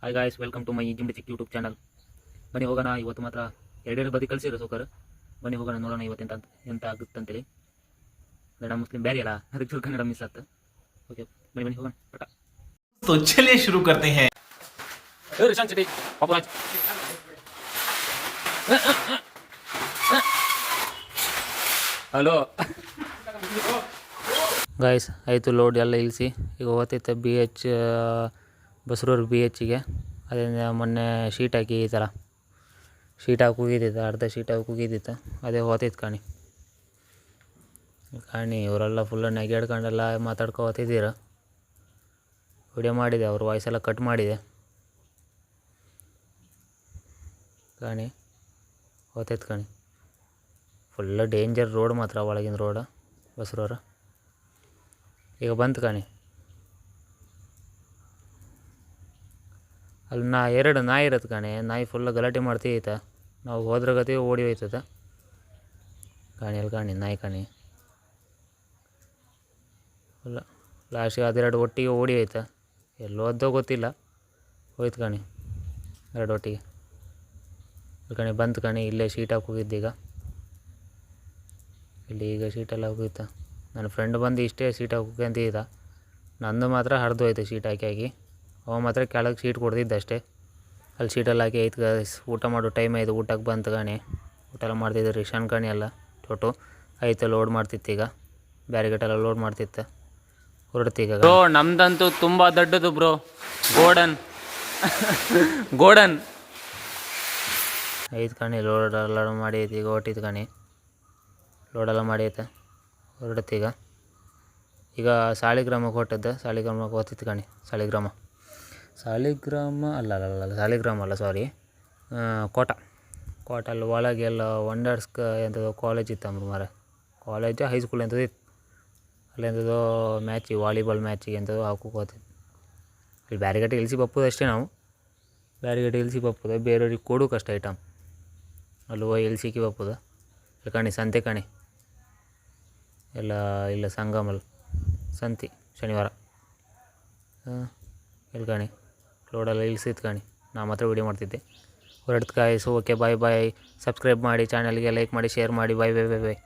Hi guys, welcome to my gym chick YouTube channel. ಬನ್ನಿ ಹೋಗೋಣ. ಇವತ್ತು ಮಾತ್ರ ಎರಡೆರಡು ಬದಿ ಕಳಿಸಿರೋ ಸೌಕರ್. ಬನ್ನಿ ಹೋಗೋಣ, ನೋಡೋಣ ಇವತ್ತು ಎಂತ ಆಗುತ್ತೆ ಅಂತೇಳಿ. ಕನ್ನಡ ಮುಸ್ಲಿಂ ಬೇರೆ ಅಲ್ಲ, ಅದಕ್ಕೆ ಕನ್ನಡ ಮಿಸ್ ಆಯ್ತು. ಓಕೆ, ಬನ್ನಿ ಬನ್ನಿ ಹೋಗೋಣ. ಪಟ तो चलिए शुरू करते हैं. ಹಲೋ ಗಾಯ್ಸ್, ಆಯಿತು ಲೋಡ್ ಎಲ್ಲ ಇಳಿಸಿ. ಈಗ ಹೋಗ್ತೈತೆ BH ಬಸರೂರು BHಗೆ. ಅದರಿಂದ ಮೊನ್ನೆ ಶೀಟ್ ಹಾಕಿ ಈ ಥರ ಶೀಟ್ ಹಾಕಿ ಹೋಗಿದ್ದಿತ್ತು, ಅರ್ಧ ಶೀಟ್ ಹಾಕಿ ಹೋಗಿದ್ದಿತ್ತು. ಅದೇ ಹೋಗ್ತೈತೆ ಕಾಣಿ. ಇವರೆಲ್ಲ ಫುಲ್ಲು ನೆಗೆಡ್ಕೊಂಡೆಲ್ಲ ಮಾತಾಡ್ಕೊ ಹೋಗ್ತಿದ್ದೀರ. ವಿಡಿಯೋ ಮಾಡಿದೆ, ಅವ್ರ ವಾಯ್ಸೆಲ್ಲ ಕಟ್ ಮಾಡಿದೆ ಕಾಣಿ. ಹೋಗ್ತೈತೆ ಕಾಣಿ. ಫುಲ್ಲು ಡೇಂಜರ್ ರೋಡ್ ಮಾತ್ರ, ಒಳಗಿನ ರೋಡ್ ಬಸರೂರು. ಈಗ ಬಂತು ಕಾಣಿ. ಅಲ್ಲಿ ಎರಡು ನಾಯಿ ಇರತ್ತೆ ಕಾಣಿ. ನಾಯಿ ಫುಲ್ಲು ಗಲಾಟೆ ಮಾಡ್ತೈತೆ. ನಾವು ಹೋದ್ರ ಗತಿ ಓಡಿ ಹೋಯ್ತದ ಕಾಣಿ. ಅಲ್ಲಿ ಕಾಣಿ ನಾಯಿ ಕಾಣಿ. ಫುಲ್ಲ ಲಾಸ್ಟಿಗೆ ಅದೆರಡು ಒಟ್ಟಿಗೆ ಓಡಿ ಹೋಯ್ತು. ಎಲ್ಲೋದ್ದೋ ಗೊತ್ತಿಲ್ಲ, ಹೋಯ್ತು ಕಾಣಿ ಎರಡು ಒಟ್ಟಿಗೆ. ಅಲ್ಲಿ ಕಾಣಿ ಬಂತು ಕಾಣಿ. ಇಲ್ಲೇ ಶೀಟ್ ಹಾಕಿ ಹೋಗಿದ್ದೀಗ. ಇಲ್ಲಿ ಈಗ ಶೀಟೆಲ್ಲ ಹೋಗಿತ್ತು. ನನ್ನ ಫ್ರೆಂಡ್ ಬಂದು ಇಷ್ಟೇ ಸೀಟ್ ಹಾಕೋಕೆ ಅಂತ ಇದ್ದ. ನಂದು ಮಾತ್ರ ಹರಿದು ಹೋಯ್ತು ಶೀಟ್ ಹಾಕಿ. ಅವ ಮಾತ್ರ ಕೆಳಗೆ ಶೀಟ್ ಕೊಡ್ತಿದ್ದ ಅಷ್ಟೇ. ಅಲ್ಲಿ ಶೀಟೆಲ್ಲ ಹಾಕಿ ಐತೆ. ಊಟ ಮಾಡೋ ಟೈಮ್ ಆಯಿತು. ಊಟಕ್ಕೆ ಬಂತು ಕಾಣಿ. ಊಟ ಎಲ್ಲ ಮಾಡ್ತಿದ್ದೆ. ರಿಕ್ಷನ್ ಕಾಣಿ ಎಲ್ಲ ಟೋಟು ಆಯ್ತು. ಲೋಡ್ ಮಾಡ್ತಿತ್ತು ಈಗ. ಬ್ಯಾರಿಗೇಟೆಲ್ಲ ಲೋಡ್ ಮಾಡ್ತಿತ್ತು. ಹೊರಡ್ತೀಗ ಬ್ರೋ. ನಮ್ದಂತೂ ತುಂಬ ದೊಡ್ಡದು ಬ್ರೋ. ಗೋಡನ್ ಐದು ಕಾಣಿ. ಲೋಡೆಲ್ಲ ಮಾಡಿ ಐತಿ. ಈಗ ಹೊಟ್ಟಿತ್ತು ಕಾಣಿ. ಲೋಡೆಲ್ಲ ಮಾಡಿ ಐತೆ. ಹೊರಡುತ್ತೀಗ. ಈಗ ಸಾಲಿಗ್ರಾಮಕ್ಕೆ ಹೊಟ್ಟದ್ದು. ಸಾಲಿಗ್ರಾಮಕ್ಕೆ ಹೋಗ್ತಿತ್ತು ಕಾಣಿ. ಸಾಲಿಗ್ರಾಮ ಅಲ್ಲ ಸಾರಿ, ಕೋಟಲ್ಲಿ ಒಳಗೆಲ್ಲ ವಂಡರ್ಸ್ಕ ಎಂಥದ್ದು ಕಾಲೇಜ್ ಇತ್ತಂಬ್ರು ಮರ. ಕಾಲೇಜು ಹೈಸ್ಕೂಲ್ ಎಂಥದ್ದು ಇತ್ತು. ಅಲ್ಲಿ ಎಂಥದ್ದು ಮ್ಯಾಚಿಗೆ, ವಾಲಿಬಾಲ್ ಮ್ಯಾಚಿಗೆ ಎಂಥದ್ದು ಹಾಕೋಕೆ ಹೋಗ್ತಿತ್ತು. ಅಲ್ಲಿ ಬ್ಯಾರಿಗೇಟ್ ಇಳಿಸಿ ಬಪ್ಪುದು ಅಷ್ಟೇ. ನಾವು ಬ್ಯಾರಿಗೇಟ್ ಇಳಿಸಿ ಬಪ್ಪುದು, ಬೇರೆಯವ್ರಿಗೆ ಕೊಡೋಕೆ ಅಷ್ಟು ಐಟಮ್. ಅಲ್ಲಿ ಹೋಗಿ ಇಳಿಸಿಕಿ ಬಪ್ಪುದು. ಇಲ್ಲಿ ಕಾಣಿ ಸಂತೆ ಕಾಣಿ. ಇಲ್ಲ ಸಂಗಮಲ್ಲಿ ಸಂತೆ ಶನಿವಾರ. ಇಲ್ಲಿ ಕಾಣಿ ಲೋಡೆಲ್ಲ ಇಳಿಸಿತ್ತು ಕಾಣಿ. ನಾ ಮಾತ್ರ ವೀಡಿಯೋ ಮಾಡ್ತಿದ್ದೆ. ಹೊರಡ್ತು ಕಾಯಿ. ಸೊ ಓಕೆ, ಬಾಯ್ ಬಾಯ್. ಸಬ್ಸ್ಕ್ರೈಬ್ ಮಾಡಿ, ಚಾನಲ್ಗೆ ಲೈಕ್ ಮಾಡಿ, ಶೇರ್ ಮಾಡಿ. ಬಾಯ್ ಬಾಯ್ ಬಾಯ್ ಬಾಯ್.